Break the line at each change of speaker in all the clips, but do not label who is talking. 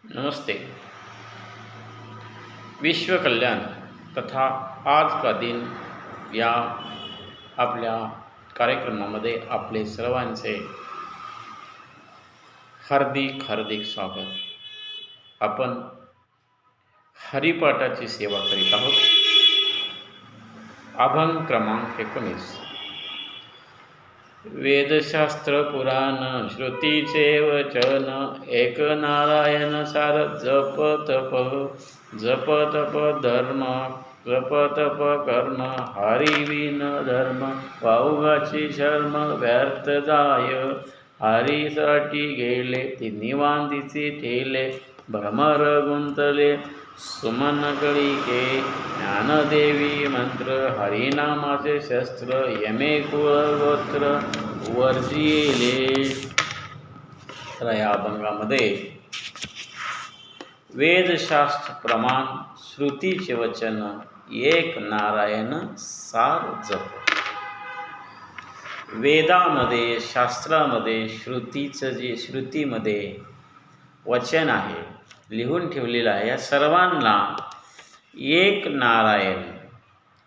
नमस्ते। विश्व कल्याण तथा आज का दिन या आपल्या कार्यक्रमामध्ये आपले सर्वांचे हार्दिक हार्दिक स्वागत। आपण हरिपाठाची सेवा करीत आहोत। अभंग क्रमांक 19। वेदशास्त्र पुराण श्रुतीचे वचन, एक नारायण सार जप तप धर्म, जप तप कर्म, हरी विन धर्म वाऊगाची शर्म व्यर्थ जाय। हरीसाठी गेले ती निवांतीचे ठेले, भ्रमर गुंतले सुमन कळिके। ज्ञानदेवी मंत्र हरिनामाचे शस्त्र, यमे कुळ गोत्र वर्जिले। तर या अभंगामध्ये वेदशास्त्र प्रमाण श्रुतीचे वचन, एक नारायण सार जप। वेदामध्ये शास्त्रामध्ये श्रुतीमध्ये वचन आहे, लिहून ठेवलेलं आहे। या सर्वांना एक नारायण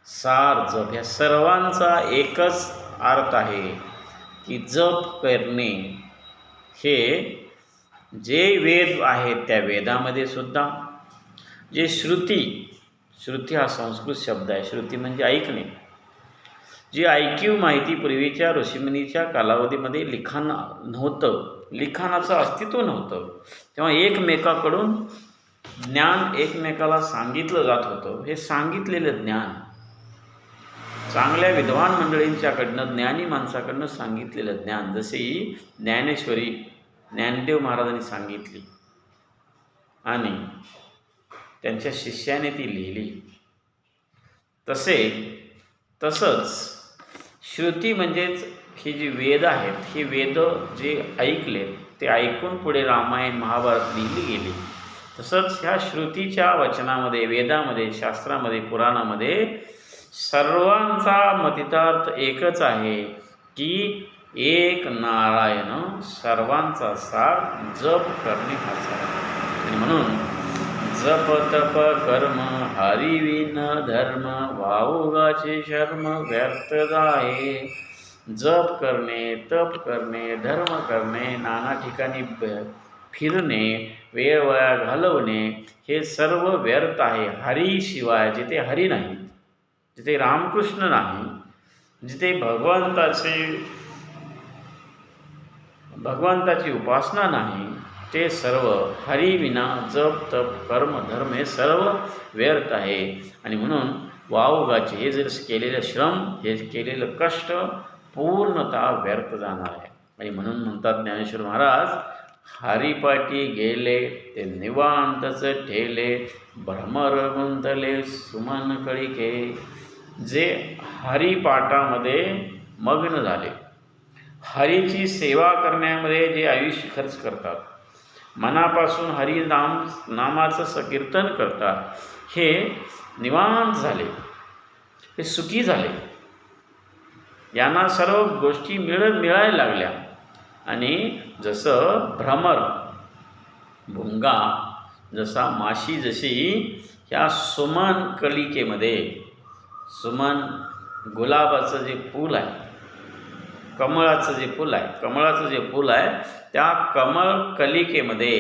सार जप, या सर्वांचा एकच अर्थ आहे की जप करणे। हे जे वेद आहेत त्या वेदामध्ये सुद्धा जे श्रुती हा संस्कृत शब्द आहे। श्रुती म्हणजे ऐकणे। जी ऐकीव माहिती पूर्वीच्या ऋषीमुनीच्या कालावधीमध्ये लिखाण नव्हतं, लिखाणाचं अस्तित्व नव्हतं, तेव्हा एकमेकाकडून ज्ञान एकमेकाला सांगितलं जात होतं। हे सांगितलेलं ज्ञान चांगल्या विद्वान मंडळींच्याकडनं, ज्ञानी माणसाकडनं सांगितलेलं ज्ञान, जसे ज्ञानेश्वरी ज्ञानदेव महाराजांनी सांगितली आणि त्यांच्या शिष्याने ती लिहिली, तसंच श्रुती म्हणजेच हे जे वेद आहेत, हे वेद जे ऐकले ते ऐकून पुढे रामायण महाभारत लिहिली गेली। तसंच ह्या श्रुतीच्या वचनामध्ये, वेदामध्ये, शास्त्रामध्ये, पुराणामध्ये सर्वांचा मतितार्थ एकच आहे की एक नारायण सर्वांचा सार जप करणे हा। आणि म्हणून जप तप कर्म हरी विन धर्म वाऊगाचे शर्म व्यर्थ जाये। जप करणे, तप करणे, धर्म करणे, नाना ठिकाणी फिरणे, वेळ वाया घालवणे हे सर्व व्यर्थ आहे। हरी शिवाय, जिथे हरी नाही, जिथे रामकृष्ण नाही, जिथे भगवंताची उपासना नाही, ते सर्व हरी विना जप तप कर्म धर्म हे सर्व व्यर्थ आहे। आणि म्हणून वाऊगाचे हे जर केलेलं श्रम, हे केलेलं कष्ट पूर्णतः व्यर्थ जाणार आहे। आणि म्हणून म्हणतात ज्ञानेश्वर महाराज, हरिपाठी गेले ते निवांतच ठेले, भ्रमर गुंतले सुमन कळिके। जे हरिपाठामध्ये मग्न झाले, हरीची सेवा करण्यामध्ये जे आयुष्य खर्च करतात, मनापासून नामाचं संकीर्तन करतात, हे निवांत झाले, हे सुखी झाले। यांना सर्व गोष्टी मिळायला लागल्या। आणि जसं भ्रमर, भुंगा, जसा माशी जशी ह्या सुमन कलिकेमध्ये, सुमन गुलाबाचं जे फूल आहे, कमळाचं जे फूल आहे, त्या कमळ कलिकेमध्ये,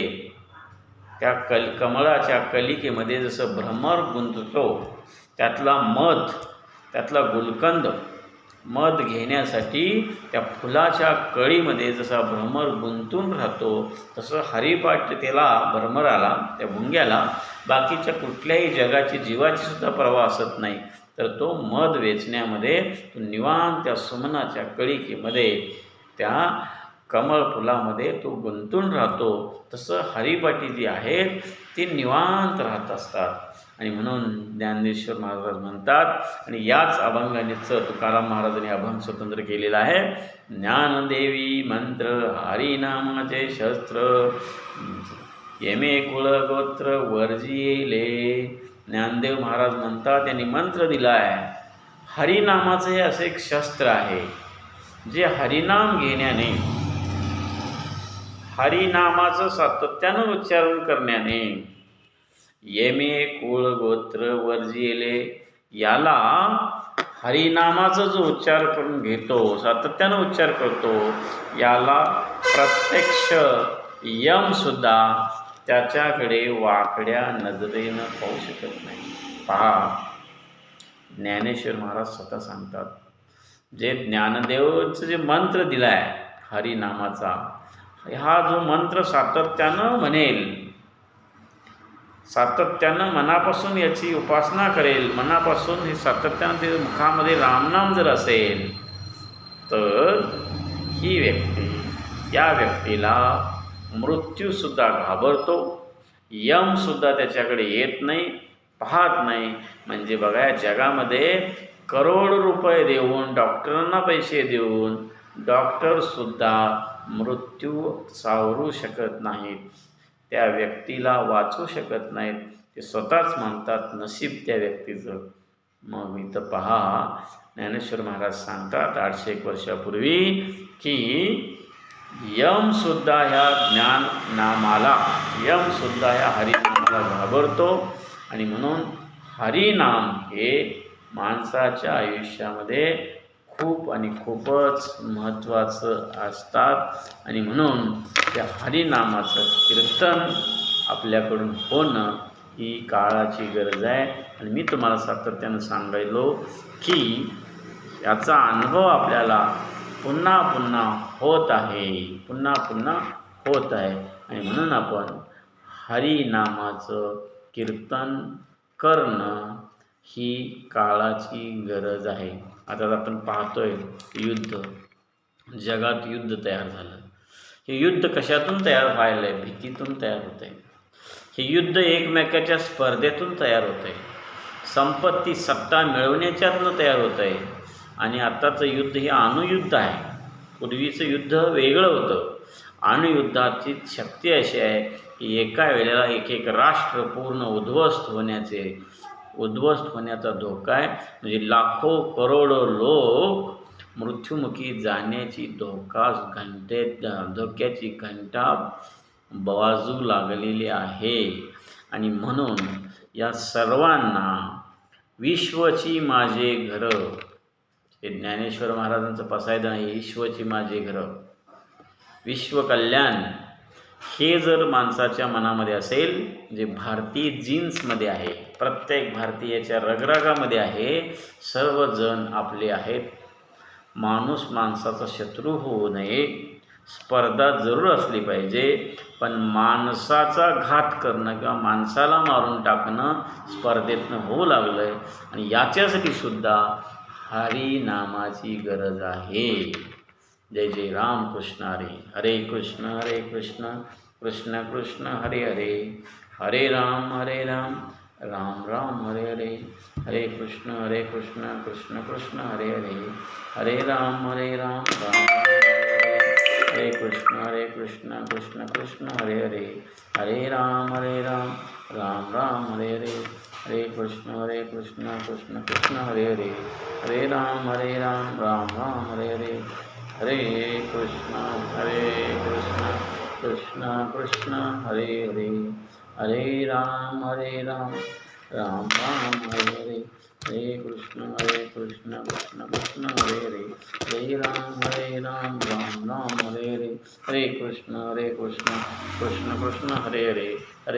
त्या कमळाच्या कलिकेमध्ये जसं भ्रमर गुंततो, त्यातला गुलकंद मध घेण्यासाठी त्या फुलाच्या कळीमध्ये जसा भ्रमर गुंतून राहतो, तसं हरिपाठ त्याला, भ्रमराला, त्या भुंग्याला बाकीच्या कुठल्याही जगाची जीवाची सुद्धा पर्वा असत नाही, तर तो मध वेचण्यामध्ये तो निवांत त्या सुमनाच्या कळिकेमध्ये, त्या कमळ फुलामध्ये तो गुंतून राहतो। तसं हरिपाठी जी आहेत ती निवांत राहत असतात। आणि म्हणून ज्ञानेश्वर महाराज म्हणतात, आणि याच अभंगानेचं तुकाराम महाराजांनी अभंग स्वतंत्र केलेला आहे, ज्ञानदेवी मंत्र हरिनामाचे शस्त्र, यमे कुळ गोत्र वर्जिले। ज्ञानदेव महाराज म्हणतात, त्यांनी मंत्र दिला आहे, हरिनामाचं हे असे एक शस्त्र आहे जे हरिनाम घेण्याने, हरिनामाचं सातत्यानं उच्चारण करण्याने येमे कुळ गोत्र वर्जिले याला हरिनामाचा जो उच्चार करून घेतो, सातत्यानं उच्चार करतो, याला प्रत्यक्ष यमसुद्धा त्याच्याकडे वाकड्या नजरेनं पाहू शकत नाही. पहा, ज्ञानेश्वर महाराज स्वतः सांगतात, जे ज्ञानदेवाचं जे मंत्र दिला आहे हरिनामाचा, हा जो मंत्र सातत्यानं म्हणेल, सातत्यानं मनापासून याची उपासना करेल, मनापासून हे सातत्यानं ते मुखामध्ये रामनाम जर असेल, तर ही व्यक्ती, या व्यक्तीला मृत्यूसुद्धा घाबरतो, यमसुद्धा त्याच्याकडे येत नाही, पाहत नाही. म्हणजे बघा, जगामध्ये करोड रुपये देऊन, डॉक्टरांना पैसे देऊन, डॉक्टरसुद्धा मृत्यू सावरू शकत नाहीत, त्या व्यक्तीला वाचवू शकत नाहीत. ते स्वतःच म्हणतात नशीब त्या व्यक्तीचं. मग इथं पहा, ज्ञानेश्वर महाराज सांगतात 801 वर्षापूर्वी की यमसुद्धा ह्या ज्ञाननामाला, यमसुद्धा ह्या हरिनामाला घाबरतो. आणि म्हणून हरिनाम हे माणसाच्या आयुष्यामध्ये खूप आणि खूपच महत्त्वाचं असतात. आणि म्हणून त्या हरिनामाचं कीर्तन आपल्याकडून होणं ही काळाची गरज आहे. आणि मी तुम्हाला सातत्यानं सांगायलो की याचा अनुभव आपल्याला पुन्हा पुन्हा होत आहे, पुन्हा पुन्हा होत आहे. आणि म्हणून आपण हरिनामाचं कीर्तन करणं ही काळाची गरज आहे. आता आपण पाहतोय युद्ध, जगात युद्ध तयार झालं. हे युद्ध कशातून तयार व्हायला आहे? भीतीतून तयार होत आहे. हे युद्ध एकमेकाच्या स्पर्धेतून तयार होत आहे, संपत्ती सत्ता मिळवण्याच्यातनं तयार होत आहे. आणि आत्ताचं युद्ध हे अणुयुद्ध आहे. पूर्वीचं युद्ध वेगळं होतं. अणुयुद्धाची शक्ती अशी आहे की एका वेळेला एक एक राष्ट्र पूर्ण उद्ध्वस्त होण्याचा धोका आहे. म्हणजे लाखो करोडो लोक मृत्युमुखी जाण्याची धोक्याची घंटा वाजू लागलेली आहे. आणि म्हणून या सर्वांना विश्वची माझे घरं, हे ज्ञानेश्वर महाराजांचं पसायदान आहे, विश्वची माझे घरं, विश्वकल्याण हे जर माणसाच्या मनामध्ये असेल, जे भारतीय जीन्समध्ये आहे, प्रत्येक भारतीयाच्या रगरगामध्ये आहे, सर्वजण आपले आहेत. माणूस माणसाचा शत्रू होऊ नये, स्पर्धा जरूर असली पाहिजे, पण माणसाचा घात करणं किंवा माणसाला मारून टाकणं स्पर्धेतनं होऊ लागलं आहे. आणि याच्यासाठी सुद्धा हरिनामाची गरज आहे. जय जय राम कृष्ण हरी. हरे कृष्ण कृष्ण कृष्ण हरे हरे, हरे राम राम राम हरे हरे. हरे कृष्ण कृष्ण कृष्ण हरे हरे, हरे राम राम राम हरे हरे. हरे कृष्ण कृष्ण कृष्ण हरे हरे, हरे राम राम राम हरे हरे. हरे कृष्ण कृष्ण कृष्ण हरे हरे, हरे राम राम राम हरे हरे. हरे कृष्ण कृष्ण कृष्ण हरे हरे, हरे राम राम राम हरे हरे. हरे कृष्ण कृष्ण कृष्ण हरे हरे, हरे राम राम राम हरे हरे. हरे कृष्ण कृष्ण कृष्ण हरे हरे, हरे